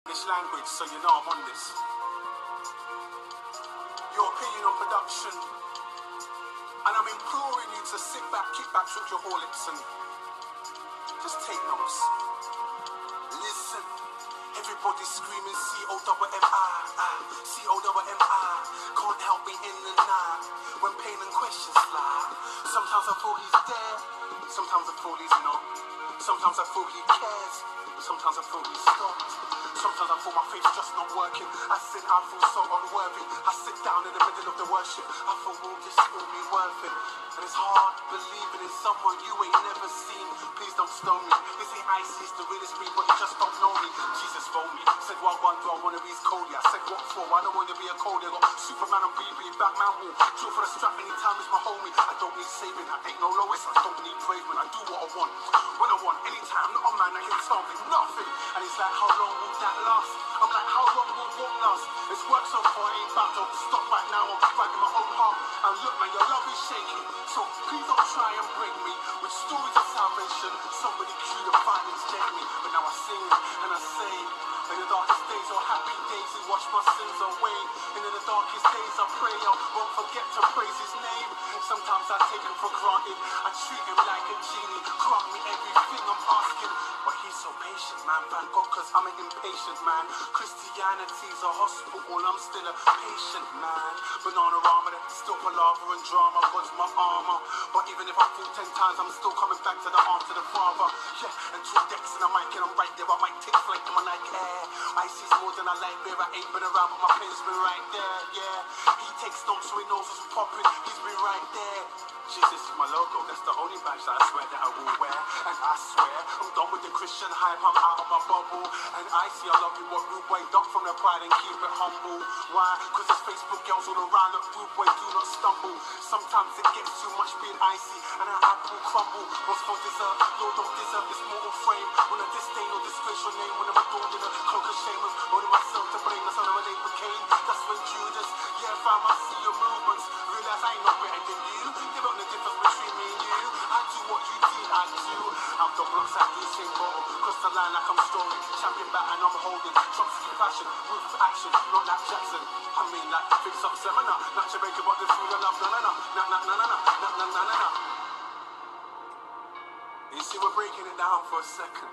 English language, so you know I'm on this. Your opinion on production, and I'm imploring you to sit back, kick back, shut your whole lips, and just take notes. Listen, everybody screaming C-O-M-M-I, C-O-M-M-I. Can't help me in the night when pain and questions fly. Sometimes I feel he's there, sometimes I feel he's not. Sometimes I feel he cares, sometimes I feel he's stopped. Sometimes I feel my faith's just not working. I sin, I feel so unworthy. I sit down in the middle of the worship. I feel, will this will be worth it? And it's hard believing in someone you ain't never seen. Please don't stone me. This ain't Icie, it's the realest breed, but you just don't know me. Jesus phoned me. Said, what one do I want to be Cody? I said, what for? I don't want to be a Cody. I got Superman and BB, Batman wall. True for the strap anytime is my homie. I don't need saving. I ain't no lowest. I don't need braving. I do what I want. When I want, anytime. Not a man that can tell me nothing. And it's like, how long will that last? I'm like, how long will what last? It's worked so far, it ain't about to stop right now. I'm fighting my own heart. And look, man, your love is shaking. So please don't try and break me with stories of salvation. Somebody cue the violence, take me. But now I sing and I say, in the darkest days or happy days, he washed my sins away. And in the darkest days I pray, I won't forget to praise his name. Sometimes I take him for granted. I treat him like a genie. Grant me everything I'm asking. But he's so patient, man. Thank God, cause I'm an impatient man. Christianity's a hospital, I'm still a patient man. Banana armor, still palaver and drama, God's my armor. But even if I fall 10 times, I'm still coming back to the arms of the Father. Yeah, and 2 decks and I might get them right there. I might take flight in my Nike Air. Icie's more than I like beer. I ain't been around, but my pain's been right there. Yeah, he takes notes so he knows what's popping. He's been right there. Jesus is my logo, that's the only badge that I swear that I will wear. And I swear, I'm done with the Christian hype, I'm out of my bubble. And Icie, I love you, but rude boy, duck from the pride and keep it humble. Why? Cause there's Facebook girls all around, look, rude boy, do not stumble. Sometimes it gets too much being Icie, and an apple crumble. What's for dessert? Lord don't deserve this mortal frame. When I disdain or disgrace your name, when I'm adored in a cloak of shame, with only myself to blame, that's how I relate with Cain. That's when Judas, yeah, fam, I see your movements. Realize I ain't no better than you. Give up the difference between me and you. I do what you did, I do. I'm the blocks at the same bottle. Cross the line like I'm strolling. Champion bat and I'm holding. Trumps compassion, move with action, not like Jackson. I mean like fix up seminar. Not Jamaica, but the food I love. No. You see, we're breaking it down for a second.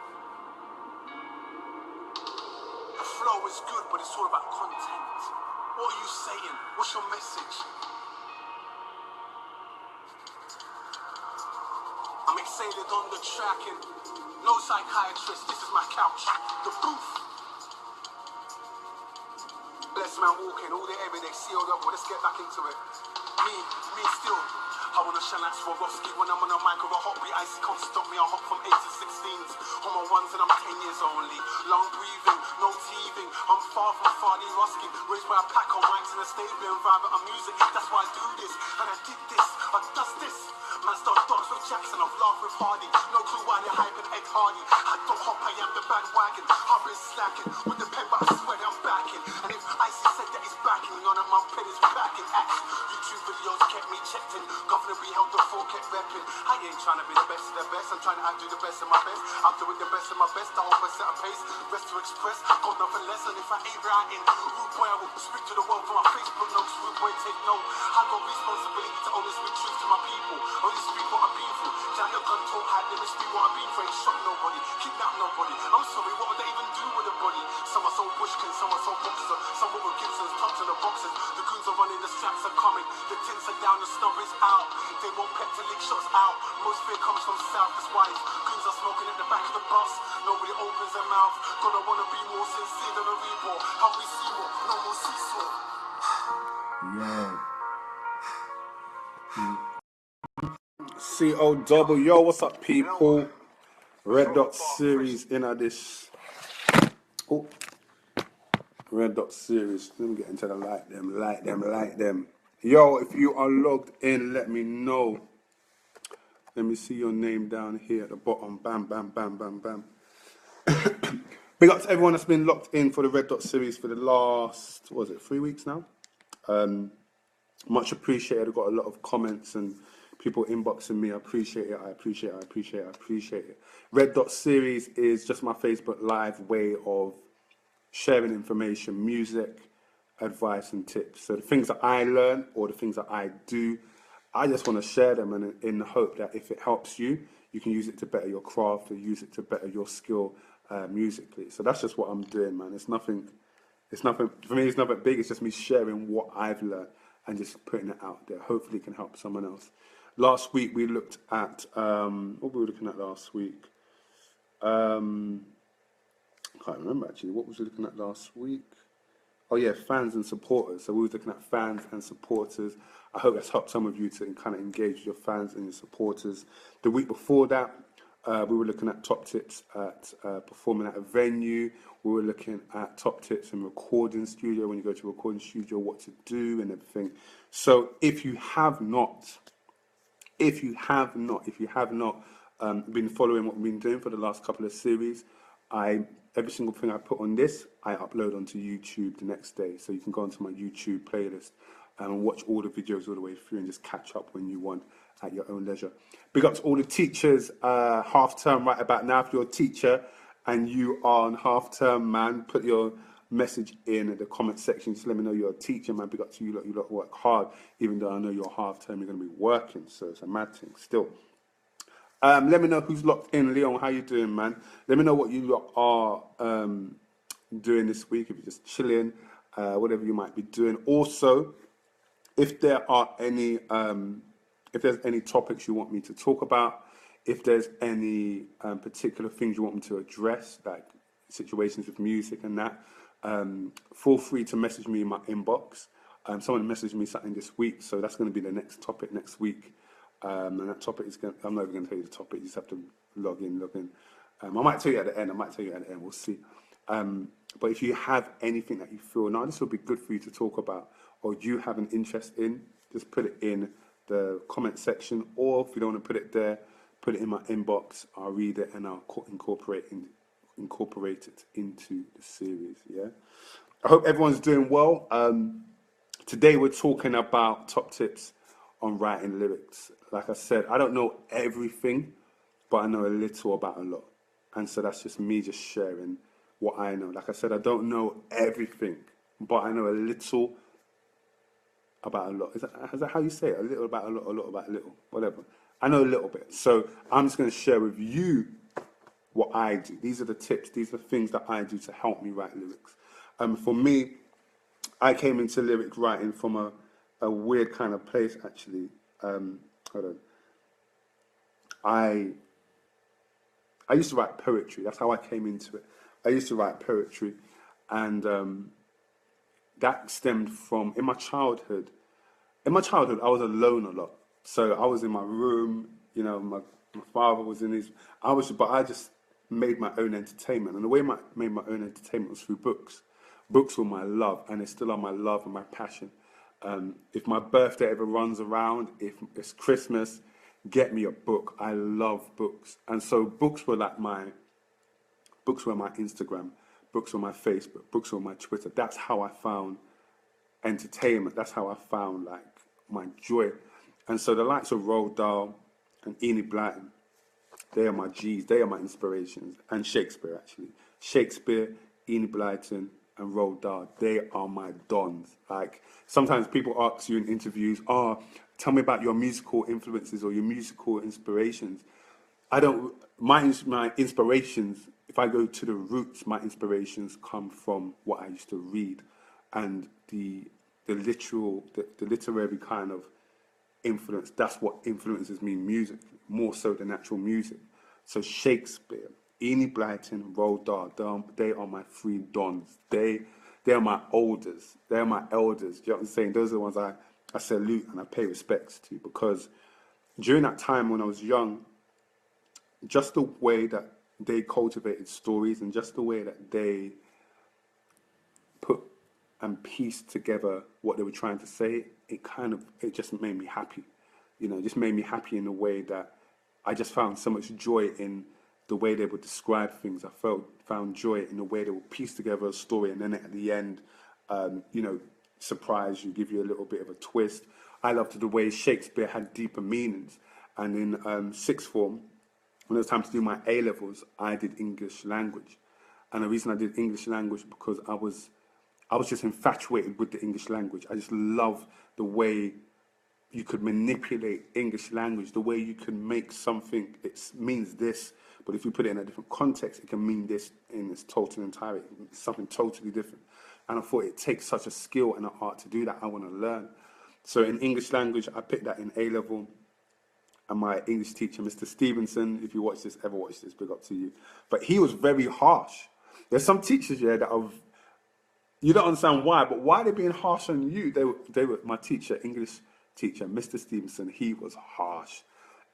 The flow is good, but it's all about content. What are you saying? What's your message? I'm excited on the track and no psychiatrist, this is my couch. The booth. Blessed man walking all day, every day, sealed up, well, let's get back into it. Me still. I wanna shine like Swarovski when I'm on a mic or a hot beat. Icie can't stop me, I hop from 8 to 16s. On my ones and I'm 10 years only. Long breathing, no teething. I'm far from Fardy Ruskin. Raised by a pack on mics in a stable environment of music. That's why I do this. And I did this, I does this. Man start dogs with Jackson, I've laughed with Hardy. No clue why they're hyping Ed Hardy. I don't hop, I am the bandwagon. I've been slacking with the pen, but I swear that I'm backing. And if Icie said that he's backing, none of my pen is backing. YouTube videos kept me checked in. Governor be held the full, kept repping. I ain't trying to be the best of the best. I'm trying to do the best of my best. I'm doing the best of my best. I hope I set a pace. Rest to express, got nothing less. And if I ain't writing, rude boy, I will speak to the world from my Facebook notes. Rude boy, take note. I got responsibility to only speak truth to my people. Only speak what I've been through. Jack your gun talk, hide them and speak what I've been through. Ain't shot nobody, kidnap nobody. I'm sorry, what would they even do with a body? Some are so bushkin, some are so boxer. Some were with Gibsons, tucked in the boxes. The goons are running, the straps are coming. The tints are down, the snub is out. They won't pep to lick shots out. Most fear comes from south, that's why goons are smoking at the back of the bus. Nobody opens their mouth. Gonna wanna be more sincere than a reborn. How we see more, no more seesaw. COW, yo, what's up, people? Red Dot series in this. Oh, Red Dot series. Let me get into the like them. Yo, if you are logged in, let me know. Let me see your name down here at the bottom. Bam. Big up to everyone that's been locked in for the Red Dot series for the last, 3 weeks now? Much appreciated. I got a lot of comments and people inboxing me. I appreciate it. Red Dot series is just my Facebook Live way of sharing information, music, advice and tips. So the things that I learn or the things that I do, I just want to share them, and in the hope that if it helps you, you can use it to better your craft or use it to better your skill musically. So that's just what I'm doing, man. It's nothing for me. It's nothing big. It's just me sharing what I've learned and just putting it out there. Hopefully, it can help someone else. Last week we looked at what were we looking at last week? I can't remember actually. What was we looking at last week? Oh yeah, fans and supporters. So we were looking at fans and supporters. I hope that's helped some of you to kind of engage with your fans and your supporters. The week before that, we were looking at top tips at performing at a venue. We were looking at top tips in recording studio, when you go to a recording studio, what to do and everything. So if you have not been following what we've been doing for the last couple of series, every single thing I put on this, I upload onto YouTube the next day. So you can go onto my YouTube playlist and watch all the videos all the way through and just catch up when you want at your own leisure. Big up to all the teachers, half term right about now. If you're a teacher and you are on half term, man, put your message in the comment section. Just let me know you're a teacher, man. Big up to you lot. You lot work hard, even though I know you're half term, you're going to be working. So it's a mad thing still. Let me know who's locked in. Leon, how you doing, man? Let me know what you lot are doing this week. If you're just chilling, whatever you might be doing. Also, if there are any, if there's any topics you want me to talk about, if there's any particular things you want me to address, like situations with music and that, feel free to message me in my inbox. Someone messaged me something this week, so that's going to be the next topic next week. And that topic is I'm not even going to tell you the topic. You just have to log in. I might tell you at the end. We'll see. But if you have anything that you feel, now this will be good for you to talk about, or you have an interest in, just put it in the comment section. Or if you don't want to put it there, put it in my inbox. I'll read it and I'll incorporate it into the series. Yeah. I hope everyone's doing well. Today we're talking about top tips on writing lyrics. Like I said, I don't know everything, but I know a little about a lot. And so that's just me just sharing what I know. Like I said, I don't know everything, but I know a little about a lot. Is that how you say it? A little about a lot about a little, whatever. I know a little bit. So I'm just going to share with you what I do. These are the tips. These are the things that I do to help me write lyrics. For me, I came into lyric writing from a weird kind of place, actually. Hold on. I used to write poetry. That's how I came into it. I used to write poetry, and that stemmed from in my childhood. I was alone a lot. So I was in my room. You know, my father was in his. But I just made my own entertainment, and the way I made my own entertainment was through books. Books were my love, and they still are my love and my passion. If my birthday ever runs around, if it's Christmas, get me a book. I love books. And so books were my Instagram, books were my Facebook, books were my Twitter. That's how I found entertainment. That's how I found like my joy. And so the likes of Roald Dahl and Enid Blyton, they are my G's, they are my inspirations. And Shakespeare, actually. Shakespeare, Enid Blyton, and Roald Dahl, they are my dons. Like, sometimes people ask you in interviews, tell me about your musical influences or your musical inspirations. My inspirations, if I go to the roots, my inspirations come from what I used to read and the literary kind of influence. That's what influences me musically, more so than actual music. So Shakespeare, Enid Blyton, Roald Dahl, they are my three dons. They are my elders. They are my elders. Do you know what I'm saying? Those are the ones I salute and I pay respects to, because during that time when I was young, just the way that they cultivated stories and just the way that they put and pieced together what they were trying to say, it just made me happy. You know, it just made me happy in a way that I just found so much joy in the way they would describe things. I found joy in the way they would piece together a story, and then at the end, surprise you, give you a little bit of a twist. I loved the way Shakespeare had deeper meanings. And in sixth form, when it was time to do my A-levels, I did English language. And the reason I did English language because I was just infatuated with the English language. I just love the way you could manipulate English language, the way you can make something, it means this, but if you put it in a different context, it can mean this in its total entirety, something totally different. And I thought it takes such a skill and an art to do that. I want to learn. So in English language, I picked that in A-level. And my English teacher, Mr. Stevenson, if you ever watch this, big up to you. But he was very harsh. There's some teachers here that have, you don't understand why, but why they're being harsh on you? They were my teacher, English teacher, Mr. Stevenson. He was harsh,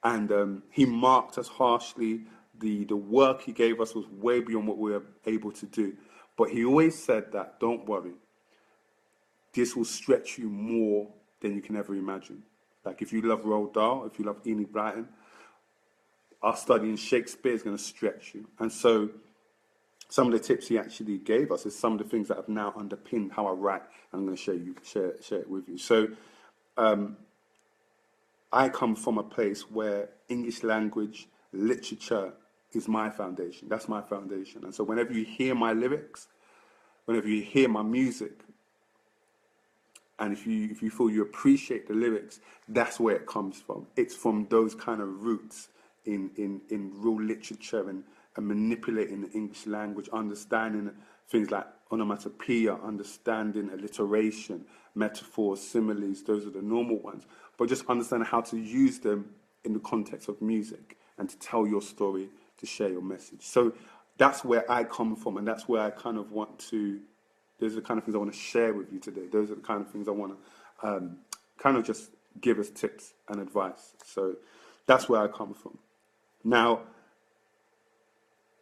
and he marked us harshly. The work he gave us was way beyond what we were able to do. But he always said that, don't worry, this will stretch you more than you can ever imagine. Like if you love Roald Dahl, if you love Enid Blyton, our studying Shakespeare is going to stretch you. And so some of the tips he actually gave us is some of the things that have now underpinned how I write. And I'm going to share it with you. So I come from a place where English language, literature is my foundation. That's my foundation. And so whenever you hear my lyrics, whenever you hear my music, and if you feel you appreciate the lyrics, that's where it comes from. It's from those kind of roots in real literature and manipulating the English language, understanding things like onomatopoeia, understanding alliteration, metaphors, similes, those are the normal ones. But just understanding how to use them in the context of music and to tell your story, to share your message. So that's where I come from, and that's where I kind of want to, those are the kind of things I want to share with you today. Those are the kind of things I want to kind of just give as tips and advice. So that's where I come from. Now,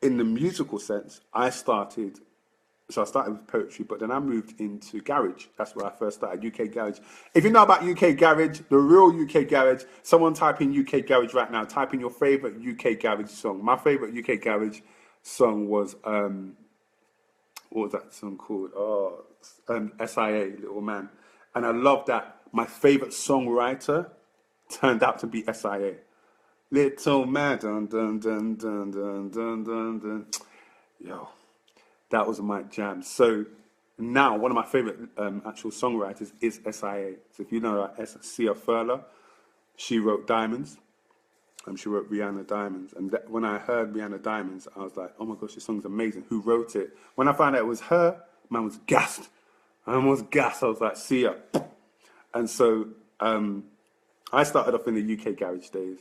in the musical sense, I started with poetry, but then I moved into garage. That's where I first started, UK garage. If you know about UK garage, the real UK garage, someone type in UK garage right now. Type in your favorite UK garage song. My favorite UK garage song was, what was that song called? Oh, SIA, Little Man. And I love that my favorite songwriter turned out to be SIA. Little Man, dun dun dun dun dun dun dun dun. Yo, that was my jam. So now one of my favorite actual songwriters is SIA. So if you know Sia Furler, she wrote Diamonds. She wrote Rihanna Diamonds. And when I heard Rihanna Diamonds, I was like, oh my gosh, this song's amazing. Who wrote it? When I found out it was her, man was gassed. I was gassed. I was like, Sia. And so I started off in the UK garage days,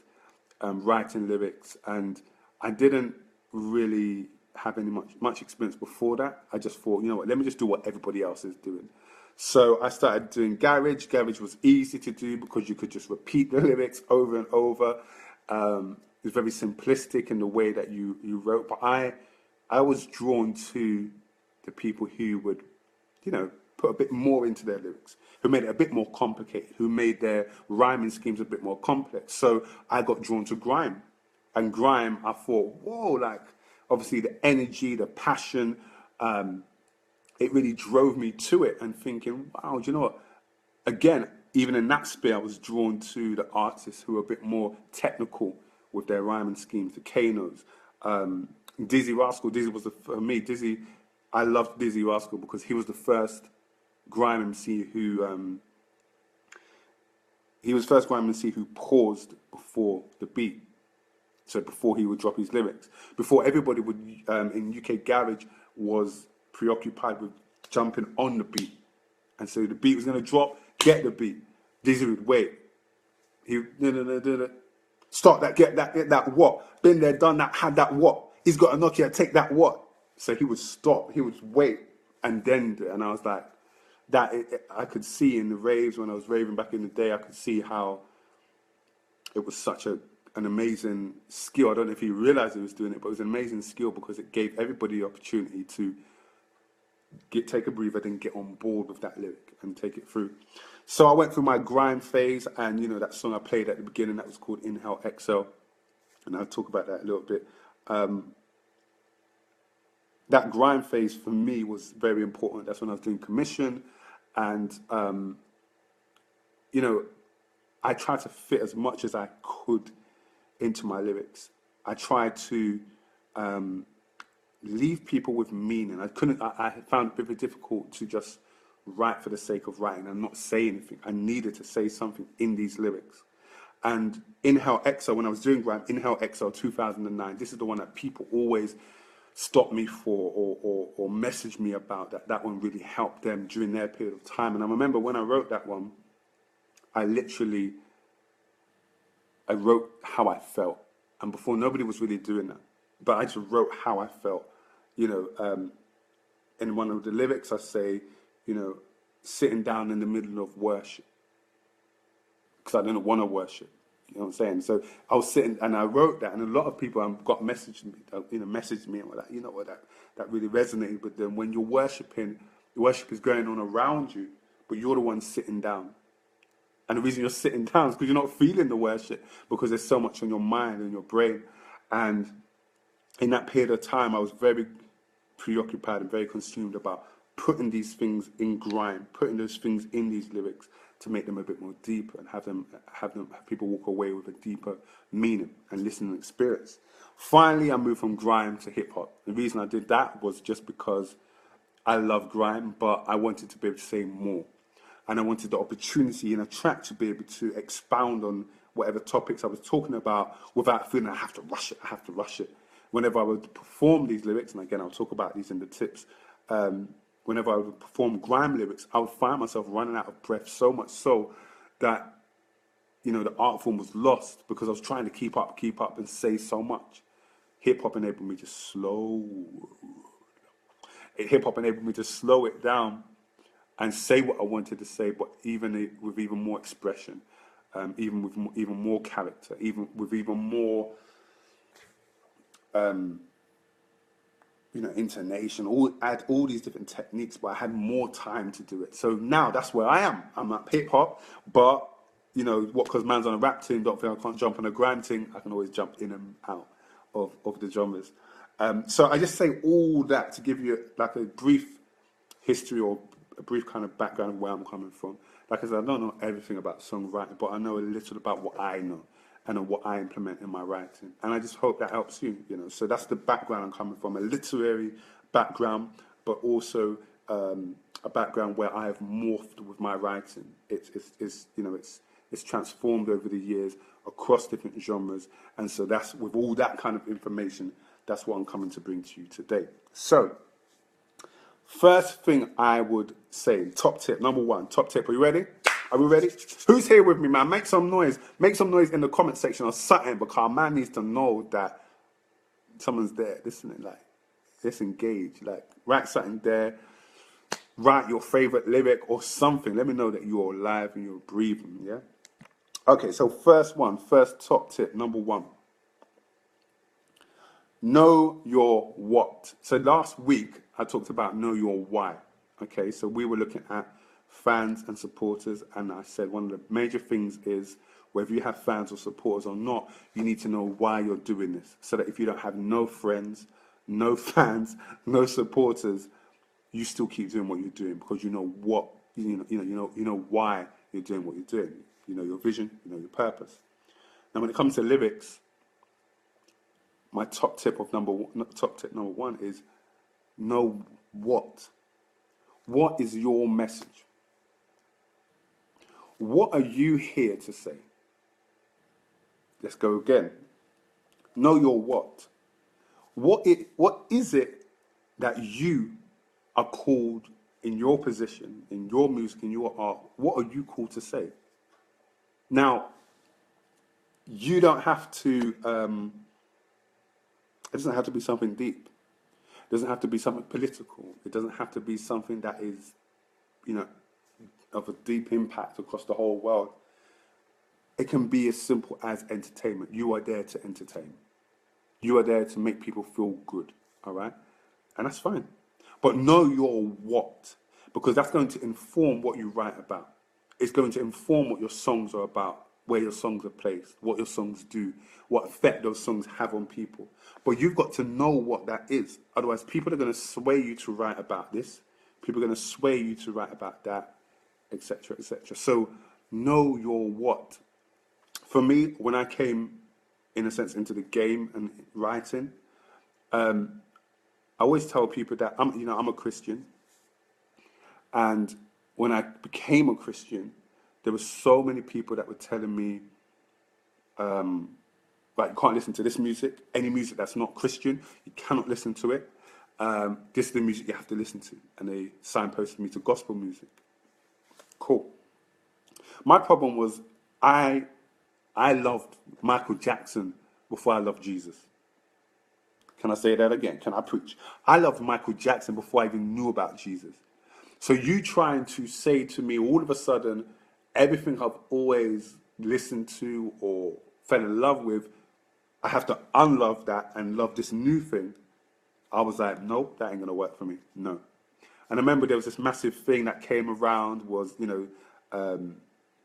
writing lyrics, and I didn't really have any much experience before that. I just thought, you know what, let me just do what everybody else is doing. So I started doing garage. Garage was easy to do because you could just repeat the lyrics over and over. It was very simplistic in the way that you wrote, but I was drawn to the people who would, you know, put a bit more into their lyrics, who made it a bit more complicated, who made their rhyming schemes a bit more complex. So I got drawn to grime. And grime, I thought, whoa, like, obviously the energy, the passion, it really drove me to it, and thinking, wow, do you know what? Again, even in that sphere, I was drawn to the artists who were a bit more technical with their rhyming schemes, the Kanos. Dizzy Rascal, for me, I loved Dizzy Rascal because he was the first grime MC who paused before the beat. So before he would drop his lyrics, before everybody would in UK garage was preoccupied with jumping on the beat, and so the beat was going to drop, get the beat. Dizzy would wait. He start that, get that what, been there, done that, had that what. He's got a Nokia, take that what. So he would stop, he would wait, and then do it. And I was like, I could see in the raves, when I was raving back in the day, I could see how it was such an amazing skill. I don't know if he realized he was doing it, but it was an amazing skill because it gave everybody the opportunity to take a breather, then get on board with that lyric and take it through. So I went through my grime phase, and you know that song I played at the beginning, that was called Inhale Exhale, and I'll talk about that a little bit. That grime phase for me was very important. That's when I was doing commission, and you know, I tried to fit as much as I could into my lyrics. I tried to leave people with meaning. I found it very difficult to just write for the sake of writing and not say anything. I needed to say something in these lyrics. And Inhale Exhale, when I was doing grime, Inhale Exhale 2009, this is the one that people always stop me for or message me about, that one really helped them during their period of time. And I remember when I wrote that one, I wrote how I felt. And before, nobody was really doing that. But I just wrote how I felt. In one of the lyrics, I say, sitting down in the middle of worship. Because I didn't want to worship. You know what I'm saying? So I was sitting and I wrote that, and a lot of people got messaged me, messaged me and were like, that really resonated with them. When you're worshiping, the worship is going on around you, but you're the one sitting down. And the reason you're sitting down is because you're not feeling the worship, because there's so much on your mind and your brain. And in that period of time, I was very preoccupied and very consumed about putting these things in grime, putting those things in these lyrics to make them a bit more deeper and have people walk away with a deeper meaning and listening experience. Finally, I moved from grime to hip hop. The reason I did that was just because I love grime, but I wanted to be able to say more. And I wanted the opportunity in a track to be able to expound on whatever topics I was talking about without feeling I have to rush it. Whenever I would perform these lyrics, and again, I'll talk about these in the tips, whenever I would perform grime lyrics, I would find myself running out of breath, so much so that, the art form was lost because I was trying to keep up and say so much. Hip-hop enabled me to slow it down and say what I wanted to say, but with even more expression, even with even more character, even with even more, intonation. Add all these different techniques, but I had more time to do it. So now that's where I am. I'm at hip hop, but because man's on a rap team, don't think I can't jump on a grime team. I can always jump in and out of the genres. So I just say all that to give you like a brief history or a brief kind of background of where I'm coming from. Like I said, I don't know everything about songwriting, but I know a little about what I know and what I implement in my writing. And I just hope that helps you, So that's the background I'm coming from, a literary background, but also a background where I have morphed with my writing. It's transformed over the years across different genres. And so that's, with all that kind of information, that's what I'm coming to bring to you today. So, first thing I would say, top tip, number one, top tip. Are you ready? Are we ready? Who's here with me, man? Make some noise. Make some noise in the comment section or something, because man needs to know that someone's there. Listening, let's engage. Write something there. Write your favorite lyric or something. Let me know that you're alive and you're breathing, yeah? Okay, so first top tip, number one. Know your what. So last week, I talked about know your why. Okay, so we were looking at fans and supporters, and I said one of the major things is whether you have fans or supporters or not, you need to know why you're doing this, so that if you don't have no friends, no fans, no supporters, you still keep doing what you're doing because you know what you know why you're doing what you're doing. You know your vision, you know your purpose. Now, when it comes to lyrics, my top tip number one is know what. What is your message? What are you here to say? Let's go again. Know your what. What is it that you are called in your position, in your music, in your art? What are you called to say? Now, you don't have to, it doesn't have to be something deep. It doesn't have to be something political. It doesn't have to be something that is, of a deep impact across the whole world. It can be as simple as entertainment. You are there to entertain. You are there to make people feel good, all right? And that's fine. But know your what, because that's going to inform what you write about. It's going to inform what your songs are about, where your songs are placed, what your songs do, what effect those songs have on people. But you've got to know what that is. Otherwise, people are going to sway you to write about this. People are going to sway you to write about that, etc., etc. So know your what. For me, when I came, in a sense, into the game and writing, I I always tell people that I'm a Christian, and when I became a Christian, there were so many people that were telling me, like, you can't listen to this music, any music that's not Christian, you cannot listen to it. This is the music you have to listen to, and they signposted me to gospel music. Cool. My problem was I loved Michael Jackson before I loved Jesus. Can I say that again? Can I preach? I loved Michael Jackson before I even knew about Jesus. So you trying to say to me all of a sudden, everything I've always listened to or fell in love with, I have to unlove that and love this new thing. I was like, nope, that ain't gonna work for me. No. And I remember there was this massive thing that came around, was,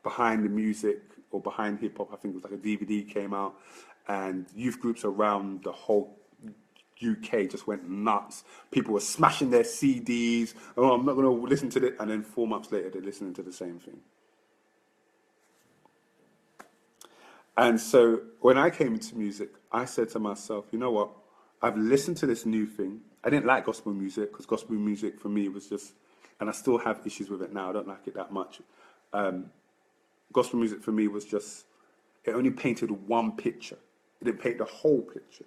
behind the music or behind hip hop. I think it was like a DVD came out, and youth groups around the whole UK just went nuts. People were smashing their CDs. Oh, I'm not going to listen to it. And then 4 months later, they're listening to the same thing. And so when I came into music, I said to myself, you know what? I've listened to this new thing. I didn't like gospel music because gospel music for me was just, and I still have issues with it now. I don't like it that much. Gospel music for me was just, it only painted one picture. It didn't paint the whole picture.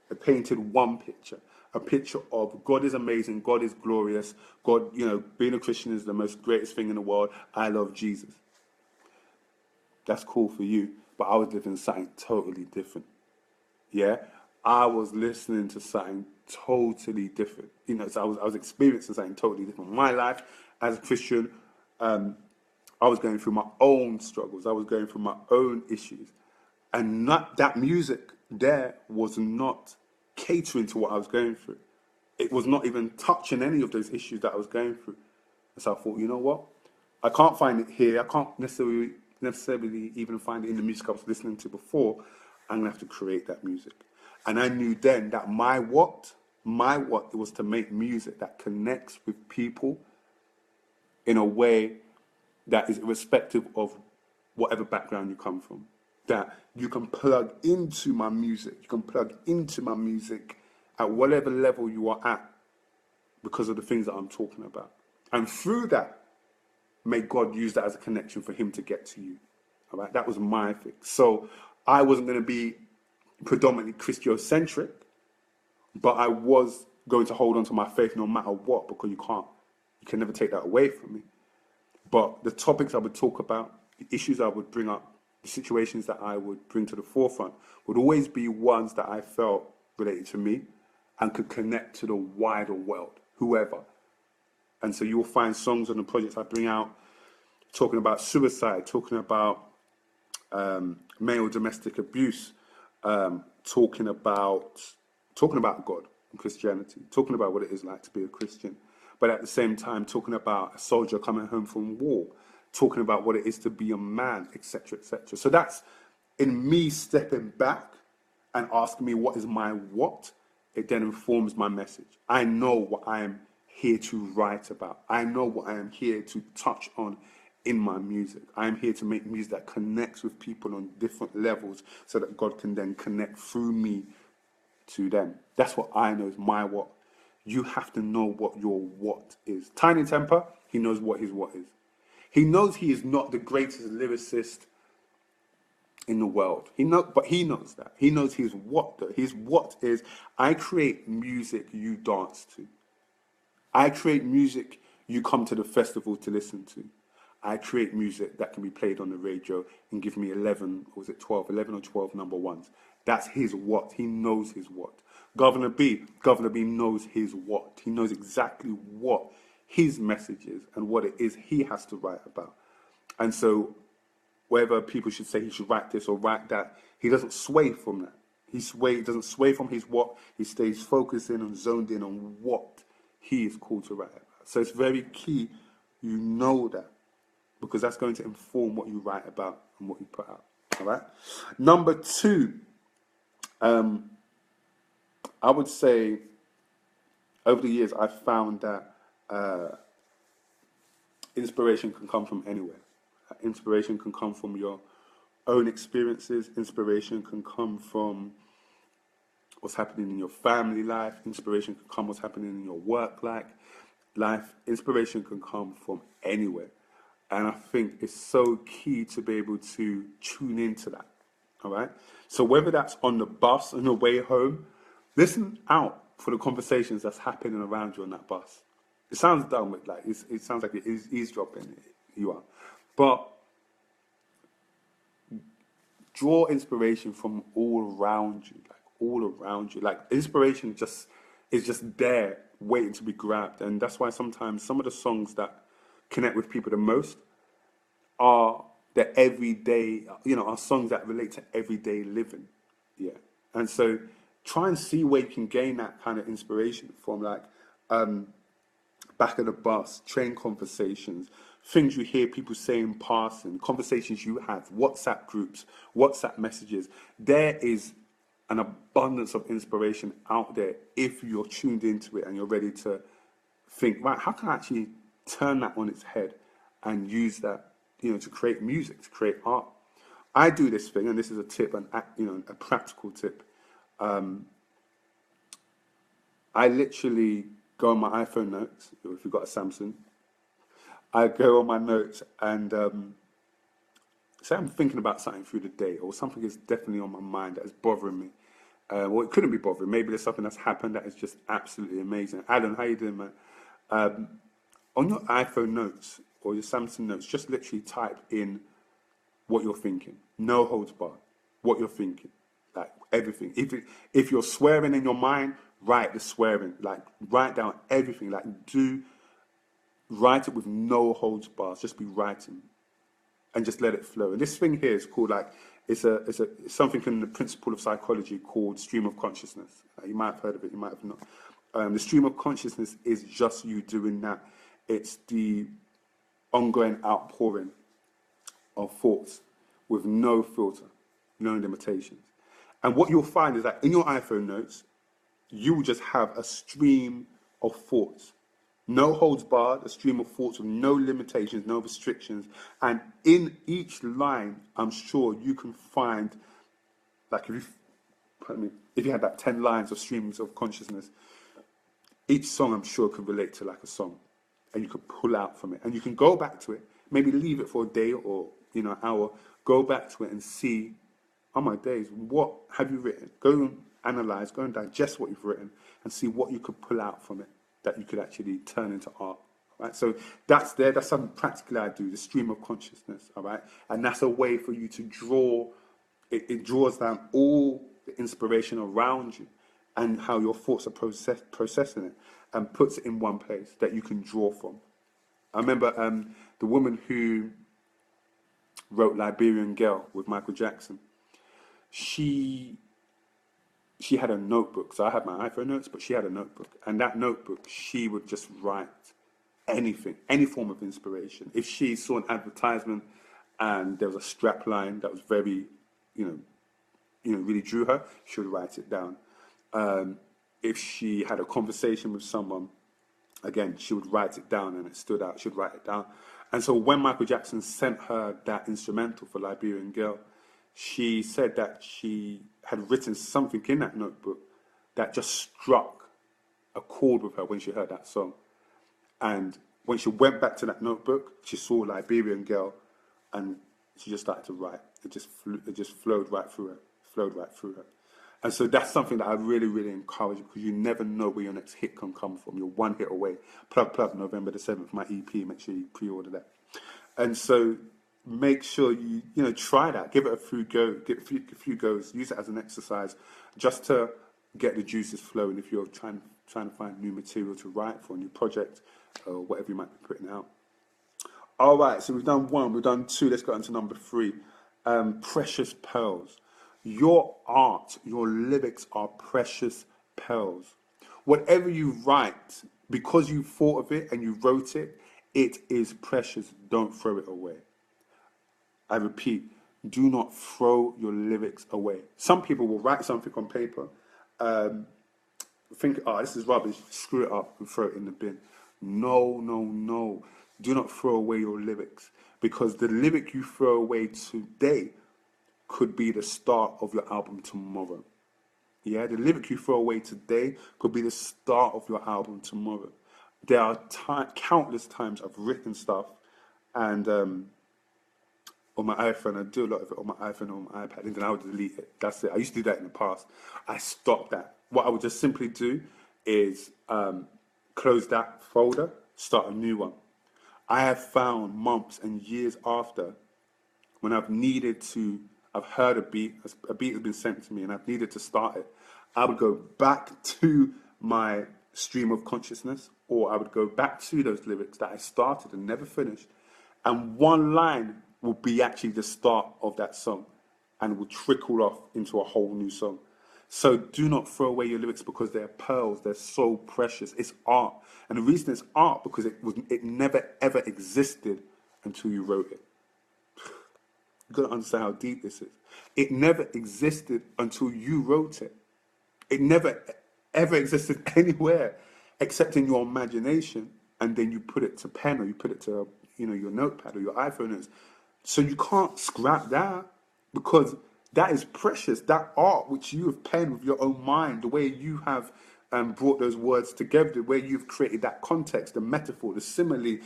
It painted one picture, a picture of God is amazing, God is glorious, God, being a Christian is the most greatest thing in the world. I love Jesus. That's cool for you, but I was living something totally different. Yeah, I was listening to something totally different. So I was experiencing something totally different. My life as a Christian, I was going through my own struggles. I was going through my own issues. And not that music there was not catering to what I was going through. It was not even touching any of those issues that I was going through. And so I thought, you know what? I can't find it here. I can't necessarily even find it in the music I was listening to before. I'm gonna have to create that music. And I knew then that my what was to make music that connects with people in a way that is irrespective of whatever background you come from. That you can plug into my music. You can plug into my music at whatever level you are at because of the things that I'm talking about. And through that, may God use that as a connection for him to get to you. All right, that was my thing. So I wasn't going to be predominantly Christocentric, but I was going to hold on to my faith no matter what, because you can never take that away from me. But the topics I would talk about, the issues I would bring up, the situations that I would bring to the forefront would always be ones that I felt related to me and could connect to the wider world, whoever. And so you will find songs on the projects I bring out talking about suicide, talking about male domestic abuse, talking about God and Christianity, talking about what it is like to be a Christian, but at the same time talking about a soldier coming home from war, talking about what it is to be a man, etc., etc. So that's in me stepping back and asking me what is my what. It then informs my message. I know what I am here to write about. I know what I am here to touch on in my music. I am here to make music that connects with people on different levels so that God can then connect through me to them. That's what I know is my what. You have to know what your what is. Tiny Temper, he knows what his what is. He knows he is not the greatest lyricist in the world. But he knows that. He knows his what though. His what is, I create music you dance to. I create music you come to the festival to listen to. I create music that can be played on the radio and give me 11 or 12 number ones. That's his what. He knows his what. Governor B knows his what. He knows exactly what his message is and what it is he has to write about. And so whether people should say he should write this or write that, he doesn't sway from that. He doesn't sway from his what. He stays focused in and zoned in on what he is called to write about. So it's very key you know that, because that's going to inform what you write about and what you put out. All right. Number 2, I would say over the years I've found that inspiration can come from anywhere. Inspiration can come from your own experiences. Inspiration can come from what's happening in your family life. Inspiration can come what's happening in your work life. Inspiration can come from anywhere. And I think it's so key to be able to tune into that. All right. So whether that's on the bus on your way home, listen out for the conversations that's happening around you on that bus. It sounds dumb, but like it sounds like it is eavesdropping. You are, but draw inspiration from all around you, like all around you. Like inspiration just is just there, waiting to be grabbed, and that's why sometimes some of the songs that connect with people the most are the everyday, are songs that relate to everyday living. Yeah. And so try and see where you can gain that kind of inspiration from, like back of the bus, train conversations, things you hear people say in passing, conversations you have, WhatsApp groups, WhatsApp messages. There is an abundance of inspiration out there if you're tuned into it and you're ready to think, right, how can I actually turn that on its head and use that, to create music, to create art. I do this thing, and this is a tip, a practical tip. I literally go on my iPhone notes, if you've got a Samsung, I go on my notes and say I'm thinking about something through the day, or something is definitely on my mind that is bothering me. Or it couldn't be bothering. Maybe there's something that's happened that is just absolutely amazing. Alan, how you doing, man? On your iPhone notes or your Samsung notes, just literally type in what you're thinking. No holds barred. What you're thinking. Like everything. If you're swearing in your mind, write the swearing. Like write down everything. Like write it with no holds bars. Just be writing. And just let it flow. And this thing here is called it's something in the principle of psychology called stream of consciousness. You might have heard of it, you might have not. The stream of consciousness is just you doing that. It's the ongoing outpouring of thoughts with no filter, no limitations. And what you'll find is that in your iPhone notes, you will just have a stream of thoughts. No holds barred, a stream of thoughts with no limitations, no restrictions. And in each line, I'm sure you can find, like if you had like 10 lines of streams of consciousness, each song I'm sure could relate to like a song. And you could pull out from it. And you can go back to it, maybe leave it for a day or an hour, go back to it and see, oh my days, what have you written? Go and analyze, go and digest what you've written and see what you could pull out from it that you could actually turn into art. Right? So that's something practically I do, the stream of consciousness, all right? And that's a way for you to draw, it draws down all the inspiration around you and how your thoughts are processing it and puts it in one place that you can draw from. I remember the woman who wrote Liberian Girl with Michael Jackson. She had a notebook. So I had my iPhone notes, but she had a notebook. And that notebook, she would just write anything, any form of inspiration. If she saw an advertisement and there was a strap line that was very, really drew her, she would write it down. If she had a conversation with someone, again, she would write it down and it stood out. She'd write it down. And so when Michael Jackson sent her that instrumental for Liberian Girl, she said that she had written something in that notebook that just struck a chord with her when she heard that song. And when she went back to that notebook, she saw Liberian Girl and she just started to write. It just flowed right through her. And so that's something that I really, really encourage, because you never know where your next hit can come from. You're one hit away. Plug, November the 7th, my EP. Make sure you pre-order that. And so make sure you try that. Give it a few goes. Use it as an exercise just to get the juices flowing if you're trying to find new material to write for a new project or whatever you might be putting out. All right, so we've done 1, we've done 2. Let's go on to number 3. Precious pearls. Your art, your lyrics are precious pearls. Whatever you write, because you thought of it and you wrote it, it is precious. Don't throw it away. I repeat, do not throw your lyrics away. Some people will write something on paper, think, this is rubbish, screw it up and throw it in the bin. No. Do not throw away your lyrics, because the lyric you throw away today could be the start of your album tomorrow. Yeah, the lyric you throw away today could be the start of your album tomorrow. There are countless times I've written stuff, and on my iPhone, I do a lot of it on my iPhone or my iPad, and then I would delete it. That's it. I used to do that in the past. I stopped that. What I would just simply do is close that folder, start a new one. I have found months and years after, when I've heard a beat has been sent to me and I've needed to start it, I would go back to my stream of consciousness, or I would go back to those lyrics that I started and never finished, and one line will be actually the start of that song and will trickle off into a whole new song. So do not throw away your lyrics because they're pearls. They're so precious. It's art. And the reason it's art because it never ever existed until you wrote it. You've got to understand how deep this is. It never existed until you wrote it. It never ever existed anywhere except in your imagination, and then you put it to pen, or you put it to your notepad or your iPhone. So you can't scrap that, because that is precious. That art which you have penned with your own mind, the way you have brought those words together, the way you've created that context, the metaphor, the simile,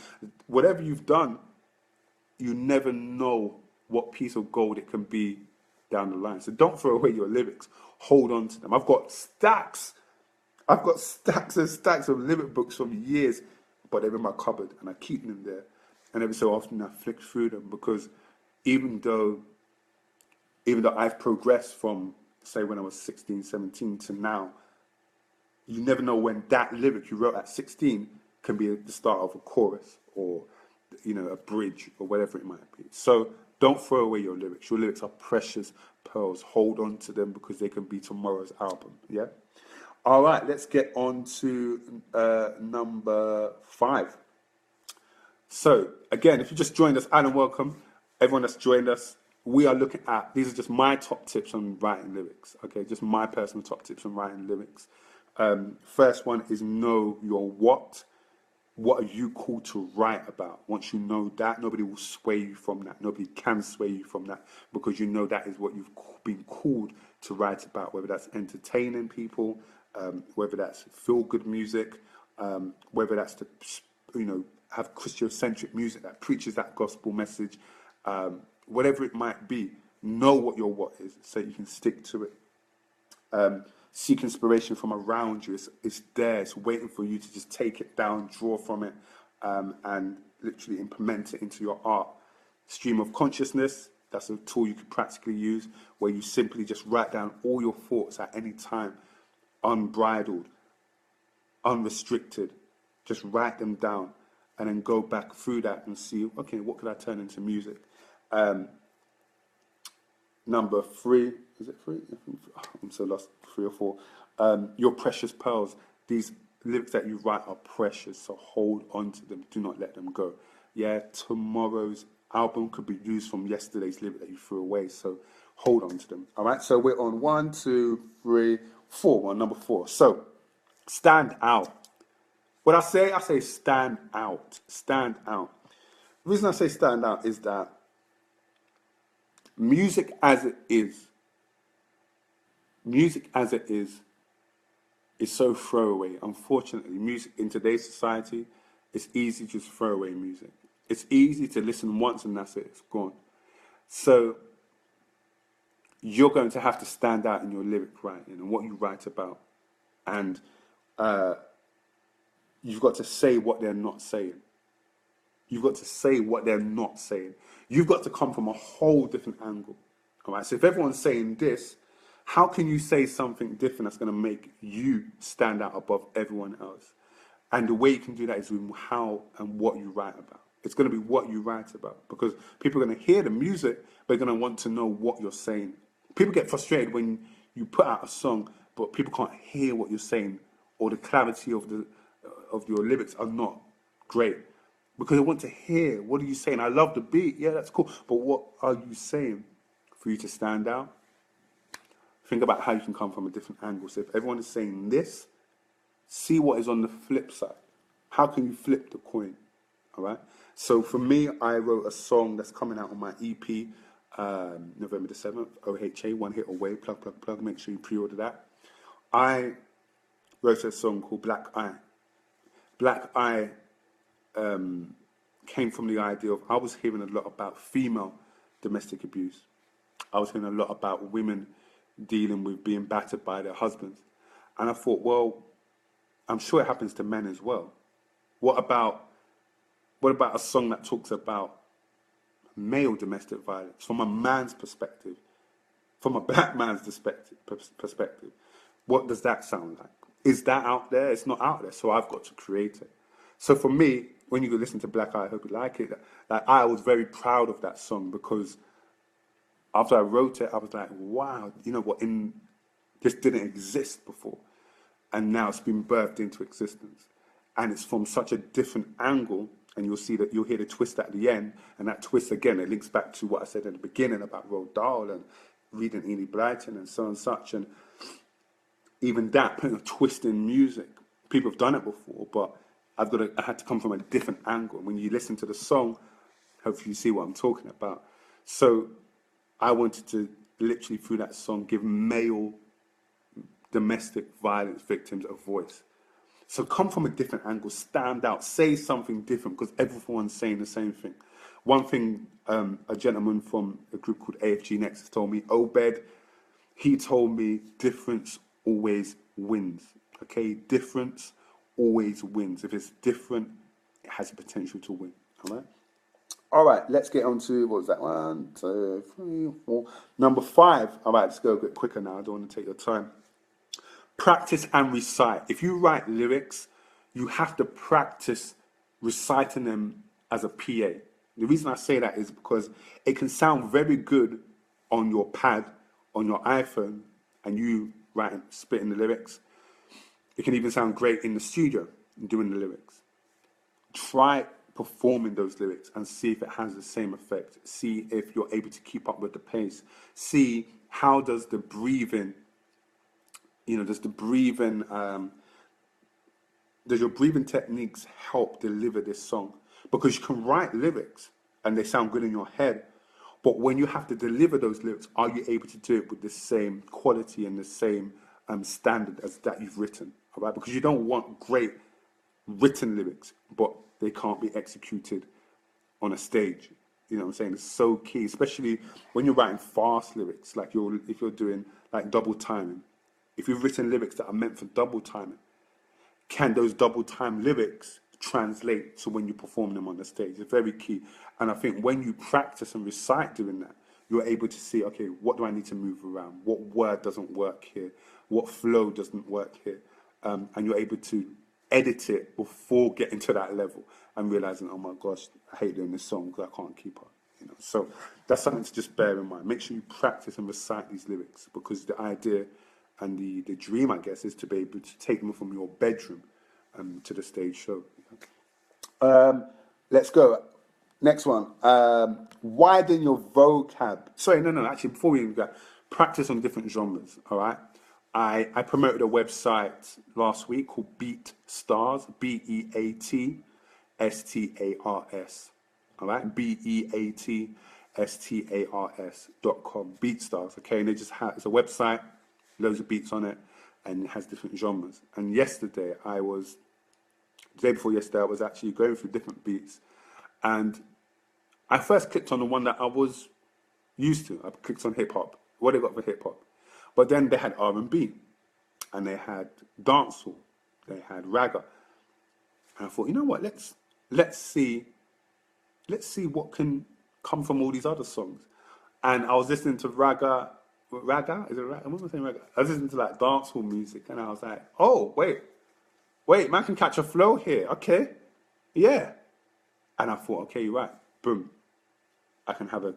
whatever you've done, you never know what piece of gold it can be down the line. So don't throw away your lyrics. Hold on to them. I've got stacks and stacks of lyric books from years, but they're in my cupboard and I keep them there. And every so often I flick through them, because even though I've progressed from, say, when I was 16, 17 to now, you never know when that lyric you wrote at 16 can be the start of a chorus, or a bridge, or whatever it might be. So don't throw away your lyrics. Your lyrics are precious pearls. Hold on to them, because they can be tomorrow's album. Yeah. All right, let's get on to number 5. So again, if you just joined us, Alan, welcome. Everyone that's joined us, we are looking at, these are just my top tips on writing lyrics. Okay, just my personal top tips on writing lyrics. First one is know your what. What are you called to write about? Once you know that, nobody will sway you from that. Nobody can sway you from that, because you know that is what you've been called to write about, whether that's entertaining people, whether that's feel-good music, whether that's to, have Christocentric music that preaches that gospel message, whatever it might be. Know what your what is, so you can stick to it. Seek inspiration from around you. It's there. It's waiting for you to just take it down, draw from it, and literally implement it into your art. Stream of consciousness. That's a tool you could practically use, where you simply just write down all your thoughts at any time, unbridled, unrestricted. Just write them down, and then go back through that and see, okay, what could I turn into music? Number 3, is it 3? I'm so lost. 3 or 4. Your precious pearls. These lyrics that you write are precious, so hold on to them. Do not let them go. Yeah, tomorrow's album could be used from yesterday's lyric that you threw away, so hold on to them. All right, so we're on 1, 2, 3, 4. On number 4. So, stand out. What I say stand out. Stand out. The reason I say stand out is that music as it is so throwaway. Unfortunately, music in today's society, it's easy to just throw away music. It's easy to listen once and that's it, it's gone. So you're going to have to stand out in your lyric writing and what you write about. And you've got to say what they're not saying. You've got to say what they're not saying. You've got to come from a whole different angle. All right. So if everyone's saying this, how can you say something different that's going to make you stand out above everyone else? And the way you can do that is with how and what you write about. It's going to be what you write about, because people are going to hear the music, but they're going to want to know what you're saying. People get frustrated when you put out a song, but people can't hear what you're saying, or the clarity of your lyrics are not great. Because they want to hear, what are you saying? I love the beat, yeah, that's cool. But what are you saying for you to stand out? Think about how you can come from a different angle. So if everyone is saying this, see what is on the flip side. How can you flip the coin? All right? So for me, I wrote a song that's coming out on my EP, November the 7th, OHA, One Hit Away, plug. Make sure you pre-order that. I wrote a song called Black Eye. Black Eye came from the idea of I was hearing a lot about female domestic abuse. I was hearing a lot about women dealing with being battered by their husbands. And I thought, well, I'm sure it happens to men as well. What about a song that talks about male domestic violence from a man's perspective, from a black man's perspective? What does that sound like? Is that out there? It's not out there, so I've got to create it. So for me, when you go listen to Black Eye, I hope you like it. Like, I was very proud of that song because after I wrote it, I was like, wow, you know what? This didn't exist before, and now it's been birthed into existence, and it's from such a different angle. And you'll hear the twist at the end, and that twist again, it links back to what I said in the beginning about Roald Dahl and reading Enid Blyton and so and such, and even that putting a twist in music. People have done it before, but I had to come from a different angle. When you listen to the song, hopefully you see what I'm talking about. So I wanted to literally through that song give male domestic violence victims a voice. So come from a different angle, stand out, say something different, because everyone's saying the same thing. One thing a gentleman from a group called AFG Nexus told me, Obed, he told me difference always wins. Okay, difference always wins. If it's different, it has the potential to win. All right, let's get on to, what was that? 1, 2, 3, 4. Number 5. All right, let's go a bit quicker now. I don't want to take your time. Practice and recite. If you write lyrics, you have to practice reciting them as a PA. The reason I say that is because it can sound very good on your pad, on your iPhone, and you spitting the lyrics. It can even sound great in the studio doing the lyrics. Try performing those lyrics and see if it has the same effect. See if you're able to keep up with the pace. See how does the breathing, does your breathing techniques help deliver this song? Because you can write lyrics and they sound good in your head, but when you have to deliver those lyrics, are you able to do it with the same quality and the same standard as that you've written? All right, because you don't want great written lyrics, but they can't be executed on a stage. You know what I'm saying? It's so key, especially when you're writing fast lyrics, like if you're doing like double timing. If you've written lyrics that are meant for double timing, can those double time lyrics translate to when you perform them on the stage? It's very key. And I think when you practice and recite doing that, you're able to see, okay, what do I need to move around? What word doesn't work here? What flow doesn't work here? And you're able to edit it before getting to that level and realizing, oh my gosh, I hate doing this song because I can't keep up. So that's something to just bear in mind. Make sure you practice and recite these lyrics, because the idea and the dream, I guess, is to be able to take them from your bedroom to the stage show. Let's go. Next one. Widen your vocab. Sorry, no. Actually, before we even go, practice on different genres. All right. I promoted a website last week called BeatStars. BeatStars. All right. BeatStars.com. BeatStars. Okay, and it's a website, loads of beats on it, and it has different genres. And the day before yesterday, I was actually going through different beats, and I first clicked on the one that I was used to. I clicked on hip hop. What they got for hip hop? But then they had R&B, and they had dancehall, they had ragga, and I thought, you know what? Let's see what can come from all these other songs. And I was listening to ragga. Is it ragga? What am I saying? Ragga. I was listening to like dancehall music, and I was like, oh wait, man can catch a flow here. Okay, yeah. And I thought, okay, you're right. Boom, I can have a